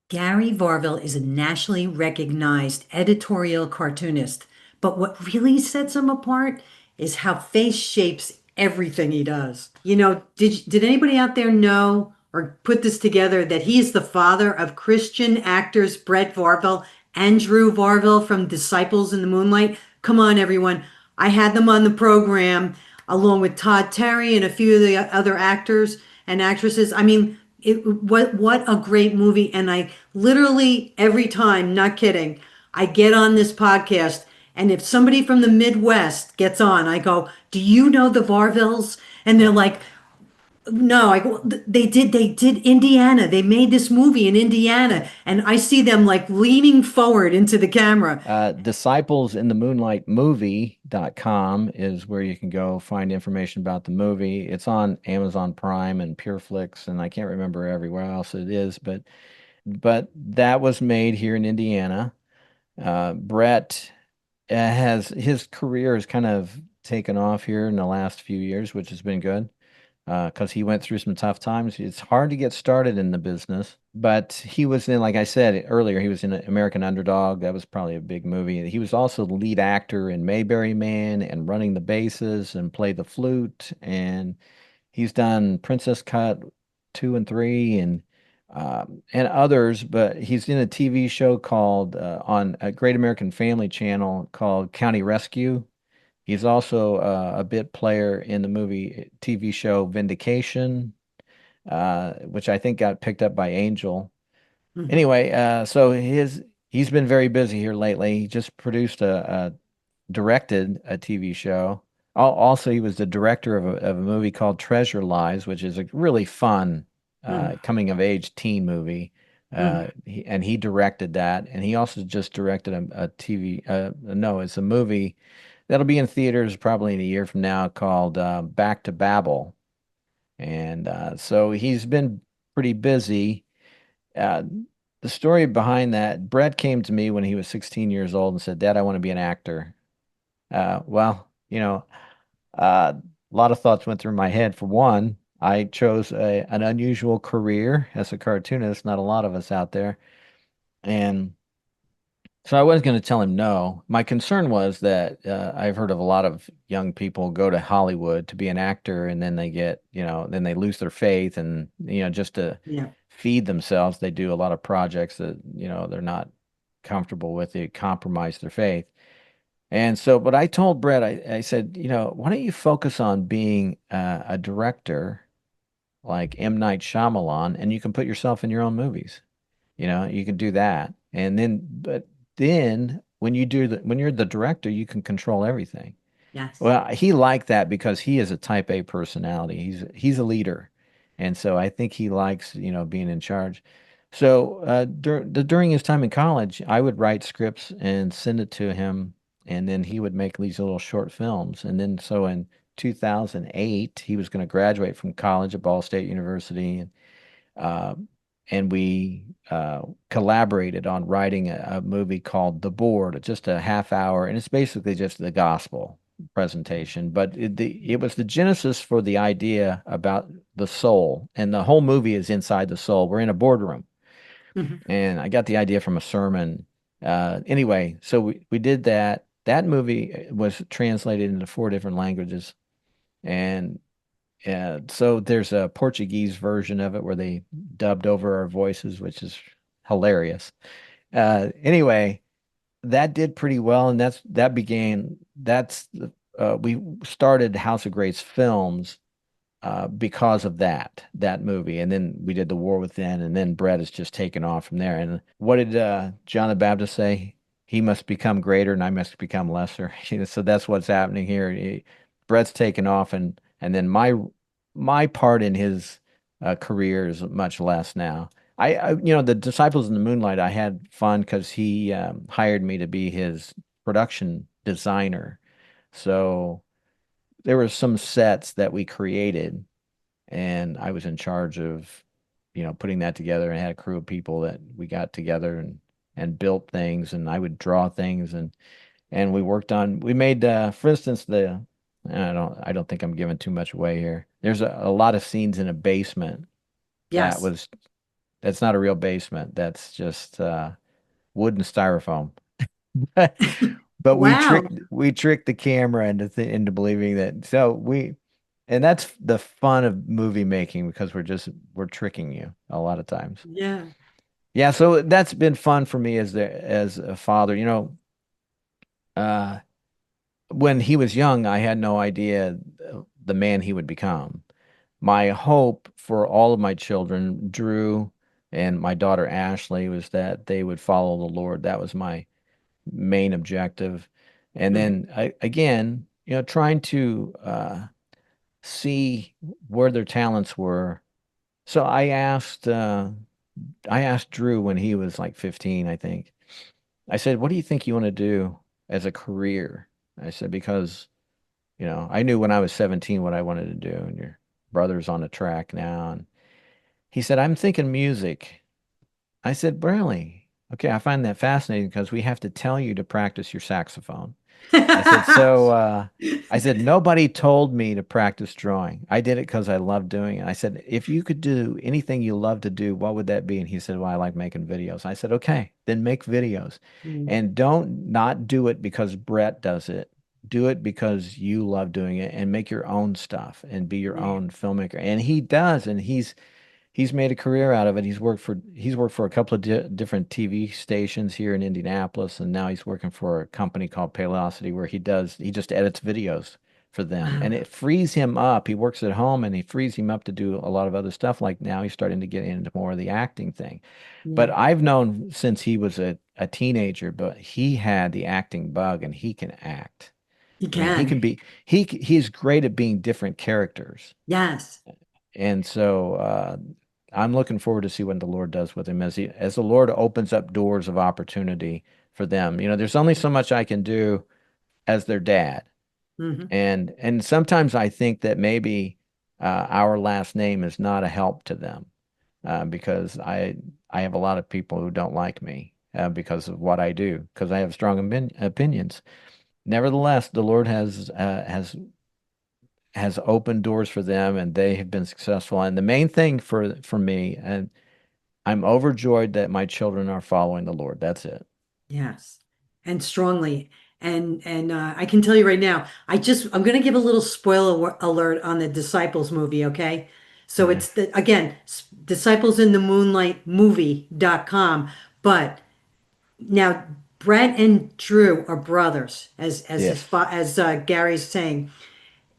Gary Varvel is a nationally recognized editorial cartoonist, but what really sets him apart is how face shapes everything he does. Did anybody out there know or put this together that he is the father of Christian actors Brett Varvel and Drew Varvel from Disciples in the Moonlight? Come on, everyone. I had them on the program along with Todd Terry and a few of the other actors and actresses. I mean, what a great movie. And I literally every time, not kidding, I get on this podcast and if somebody from the Midwest gets on, I go, "Do you know the Varvels?" And they're like, "No." I go, they did Indiana. They made this movie in Indiana." And I see them like leaning forward into the camera. Disciples in the Moonlight movie.com is where you can go find information about the movie. It's on Amazon Prime and Pure Flix, and I can't remember everywhere else it is, but that was made here in Indiana. Brett has his career has kind of taken off here in the last few years, which has been good because he went through some tough times. It's hard to get started in the business, but he was in, like I said earlier, he was in American Underdog. That was probably a big movie. He was also the lead actor in Mayberry Man and Running the Bases and played the flute. And he's done Princess Cut 2 and 3 and others, but he's in a TV show called on a Great American Family Channel called County Rescue. He's also a bit player in the movie TV show Vindication, which I think got picked up by Angel. Mhm. Anyway, so he's been very busy here lately. He just produced directed a TV show. Also, he was the director of a movie called Treasure Lies, which is a really fun Mhm. coming of age teen movie. Mhm. And he directed that, and he also just directed a TV. No, it's a movie that'll be in theaters probably in a year from now called Back to Babel. And so he's been pretty busy. Uh, the story behind that, Brett came to me when he was 16 years old and said, "Dad, I want to be an actor." Well, a lot of thoughts went through my head. For one, I chose an unusual career as a cartoonist, not a lot of us out there. And so I was going to tell him no. My concern was that I've heard of a lot of young people go to Hollywood to be an actor and then they get, then they lose their faith and, just to Yeah. feed themselves, they do a lot of projects that, they're not comfortable with. They compromise their faith. And so, but I told Brett, I said, why don't you focus on being a director like M. Night Shyamalan and you can put yourself in your own movies. You can do that. And then, but then when you're the director, you can control everything. Yes. Well, he liked that because he is a type A personality. He's a leader. And so I think he likes, being in charge. So during his time in college, I would write scripts and send it to him, and then he would make these little short films. And then so in 2008, he was going to graduate from college at Ball State University, uh, and we collaborated on writing a movie called The Board, just a half hour, and it's basically just the gospel presentation. But it was the genesis for the idea about the soul, and the whole movie is inside the soul. We're in a boardroom, Mhm. and I got the idea from a sermon. Anyway, so we did that. That movie was translated into 4 different languages, and so there's a Portuguese version of it where they dubbed over our voices, which is hilarious. Anyway, that did pretty well, and we started House of Grace Films because of that movie, and then we did The War Within, and then Brett has just taken off from there. And what did John the Baptist say? He must become greater, and I must become lesser. So that's what's happening here. Brett's taken off, and then my part in his career is much less now. The Disciples in the Moonlight, I had fun because he hired me to be his production designer. So there were some sets that we created, and I was in charge of, putting that together and had a crew of people that we got together and built things, and I would draw things and we made for instance I don't think I'm giving too much away here. There's a lot of scenes in a basement that Yes. was That's not a real basement. That's just wood and styrofoam. But Wow. we tricked the camera into believing that. So and that's the fun of movie making because we're tricking you a lot of times. Yeah. Yeah, so that's been fun for me as a father. Uh, when he was young, I had no idea the man he would become. My hope for all of my children, Drew and my daughter Ashley, was that they would follow the Lord. That was my main objective. And Mhm. then again, trying to see where their talents were. So I asked Drew when he was like 15, I think. I said, "What do you think you want to do as a career?" I said, because, I knew when I was 17 what I wanted to do, and your brother's on the track now. And he said, "I'm thinking music." I said, "Really? Okay, I find that fascinating because we have to tell you to practice your saxophone." I said, I said, nobody told me to practice drawing. I did it because I love doing it. I said, if you could do anything you love to do, what would that be? And he said, well, I like making videos. I said, okay, then make videos. Mm, And don't not do it because Brett does it. Do it because you love doing it and make your own stuff and be your yeah. own filmmaker. And he does. And he's made a career out of it. He's worked for a couple of different TV stations here in Indianapolis, and now he's working for a company called Paylocity where he just edits videos for them, and Wow. it frees him up. He works at home, and he frees him up to do a lot of other stuff. Like now, he's starting to get into more of the acting thing. But Yeah. I've known since he was a teenager, but he had the acting bug, and he can act, You and he can can. be he's great at being different characters. Yes. And so I'm looking forward to see what the Lord does with him as the Lord opens up doors of opportunity for them. There's only so much I can do as their dad. Hmm. And sometimes I think that maybe our last name is not a help to them because I have a lot of people who don't like me because of what I do because I have strong opinions. Nevertheless, the Lord has opened doors for them and they have been successful. And the main thing for me, and I'm overjoyed that my children are following the Lord. That's it. Yes. And strongly. And I can tell you right now, I'm going to give a little spoiler alert on the Disciples movie, okay? So Okay. it's the again, Disciples in the Moonlight movie.com, but now Brett and Drew are brothers Yes. as Gary's saying.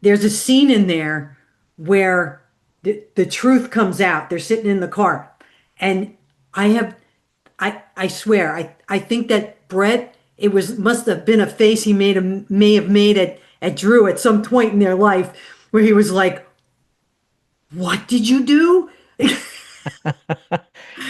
There's a scene in there where the truth comes out. They're sitting in the car. And I have I swear, I think that Brett, it was must have been a face he may have made at Drew at some point in their life where he was like, "What did you do?"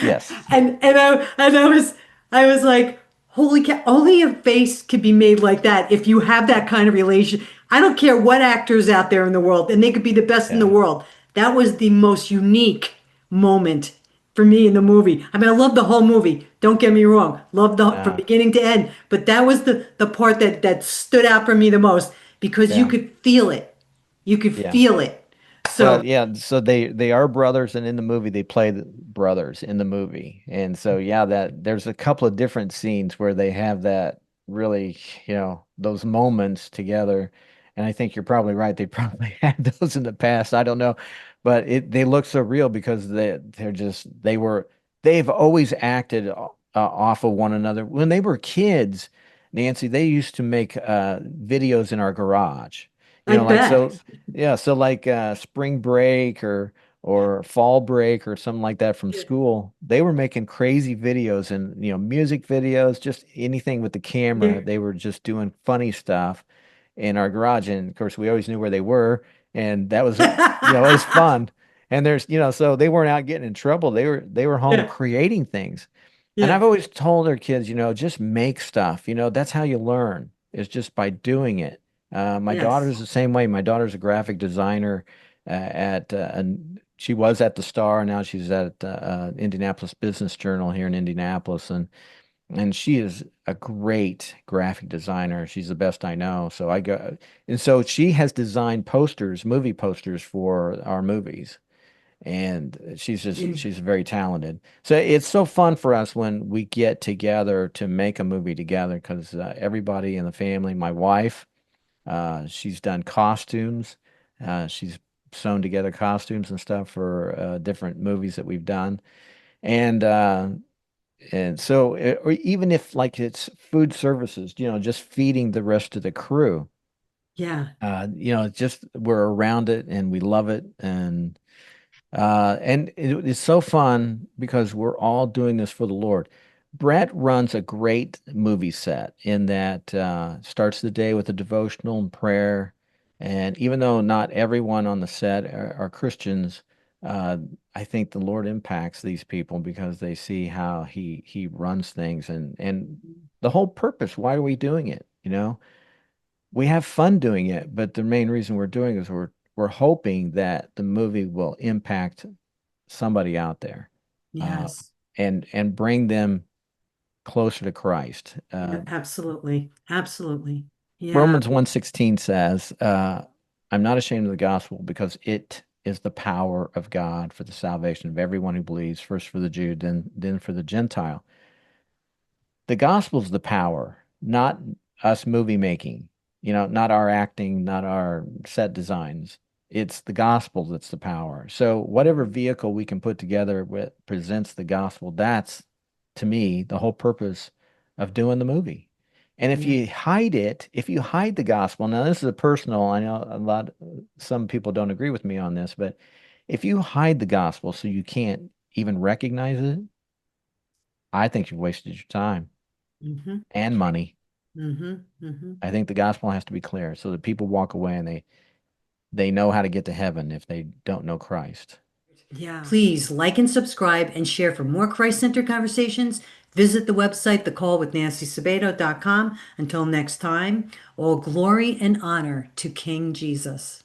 Yes. And I was like, holy cow, only a face could be made like that if you have that kind of relation. I don't care what actors out there in the world, and they could be the best in the Yeah. world. That was the most unique moment for me in the movie. I mean, I love the whole movie. Don't get me wrong. Love the from Uh, beginning to end. But that was the part that stood out for me the most because you yeah. could feel it. You could Yeah. feel it. Well, So yeah, so they are brothers, and in the movie they play the brothers in the movie, and so yeah, that there's a couple of different scenes where they have that really, those moments together, and I think you're probably right. They probably had those in the past. I don't know, but they look so real because they've always acted off of one another when they were kids. Nancy, they used to make videos in our garage. I Like bet. so. Yeah, so like spring break or fall break or something like that from Yeah. school, they were making crazy videos and music videos, just anything with the camera. Yeah. They were just doing funny stuff in our garage, and of course we always knew where they were, and that was it was fun. And so they weren't out getting in trouble. They were home Yeah. creating things. And I've Yeah. always told our kids, just make stuff. That's how you learn, is just by doing it. My Yes. daughter's the same way. My daughter's a graphic designer and she was at the Star. Now she's at Indianapolis Business Journal here in Indianapolis, and she is a great graphic designer. She's the best I know. And so she has designed posters, movie posters for our movies. and In- she's very talented. So it's so fun for us when we get together to make a movie together because everybody in the family, my wife, she's done costumes, she's sewn together costumes and stuff for different movies that we've done, and so or even if like it's food services, just feeding the rest of the crew, yeah. just we're around it and we love it, and it's so fun because we're all doing this for the Lord. Brett runs a great movie set in that starts the day with a devotional and prayer. And even though not everyone on the set are Christians, uh, I think the Lord impacts these people because they see how he runs things and the whole purpose. Why are we doing it? We have fun doing it, but the main reason we're doing it is we're hoping that the movie will impact somebody out there, uh, Yes. and bring them closer to Christ. Yeah, absolutely. Absolutely. Yeah. Romans 1:16 says, "I'm not ashamed of the gospel because it is the power of God for the salvation of everyone who believes, first for the Jew, then for the Gentile." The gospel's the power, not us movie making, not our acting, not our set designs. It's the gospel that's the power. So whatever vehicle we can put together with presents the gospel, that's to me the whole purpose of doing the movie. And if Yeah. you hide it, if you hide the gospel, now this is a personal, I know some people don't agree with me on this, but if you hide the gospel so you can't even recognize it, I think you've wasted your time Mm-hmm. and money. Mm-hmm. Mm-hmm. I think the gospel has to be clear so that people walk away and they know how to get to heaven if they don't know Christ. Yeah. Please like and subscribe and share for more Christ-centered conversations. Visit the website, thecallwithNancySabato.com. Until next time, all glory and honor to King Jesus.